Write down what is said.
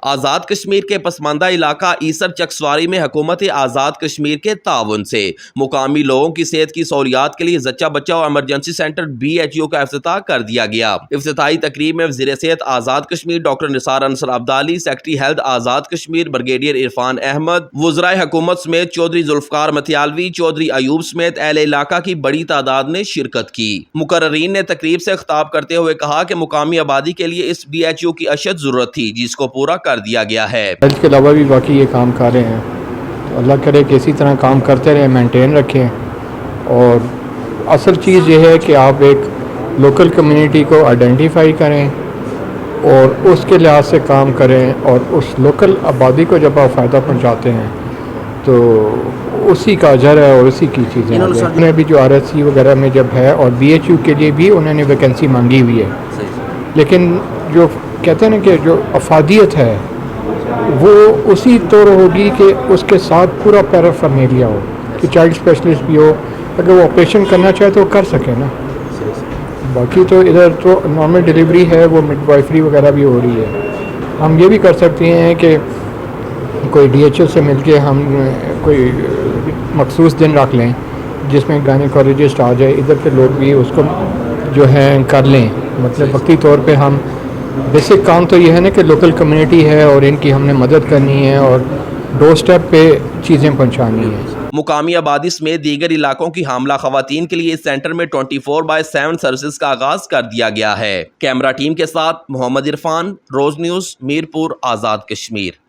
آزاد کشمیر کے پسماندہ علاقہ ایسر چکسواری میں حکومت آزاد کشمیر کے تعاون سے مقامی لوگوں کی صحت کی سہولیات کے لیے زچہ بچہ اور ایمرجنسی سینٹر BHU کا افتتاح کر دیا گیا۔ افتتاحی تقریب میں وزیر صحت آزاد کشمیر ڈاکٹر نثار Ansar Abdali, secretary health Azad Kashmir brigadier Irfan Ahmad, وزرائے حکومت سمیت چودھری ذوالفقار متیالوی، چودھری ایوب سمیت اہل علاقہ کی بڑی تعداد نے شرکت کی۔ مقررین نے تقریب سے خطاب کرتے ہوئے کہا کہ مقامی آبادی کے لیے اس BHU کی اشد ضرورت تھی، جس کو پورا کر دیا گیا ہے۔ ہیلتھ کے علاوہ بھی باقی یہ کام کر رہے ہیں، تو اللہ کرے کہ اسی طرح کام کرتے رہیں، مینٹین رکھیں، اور اصل چیز یہ ہے کہ آپ ایک لوکل کمیونٹی کو آئیڈینٹیفائی کریں اور اس کے لحاظ سے کام کریں، اور اس لوکل آبادی کو جب آپ فائدہ پہنچاتے ہیں تو اسی کا اجر ہے اور اسی کی چیزیں ہیں۔ انہوں نے بھی جو RSC وغیرہ میں جب ہے اور BHU کے لیے بھی انہوں نے ویکنسی مانگی ہوئی ہے، لیکن جو کہتے ہیں نا کہ جو افادیت ہے وہ اسی طور ہوگی کہ اس کے ساتھ پورا پیرافرنیلیا ہو، کہ چائلڈ اسپیشلسٹ بھی ہو، اگر وہ آپریشن کرنا چاہے تو وہ کر سکے نا۔ باقی تو ادھر تو نارمل ڈیلیوری ہے، وہ مڈ وائفری وغیرہ بھی ہو رہی ہے۔ ہم یہ بھی کر سکتے ہیں کہ کوئی DHO سے مل کے ہم کوئی مخصوص دن رکھ لیں جس میں گائنیکالوجسٹ آ جائے، ادھر کے لوگ بھی اس کو جو ہے کر لیں، مطلب وقتی طور پہ ہم بیسک کام تو یہ ہے نا کہ لوکل کمیونٹی ہے اور ان کی ہم نے مدد کرنی ہے اور ڈور سٹیپ پہ چیزیں پہنچانی ہیں۔ مقامی آبادی سمیت دیگر علاقوں کی حاملہ خواتین کے لیے اس سینٹر میں 24/7 سروسز کا آغاز کر دیا گیا ہے۔ کیمرہ ٹیم کے ساتھ محمد عرفان، روز نیوز، میرپور، آزاد کشمیر۔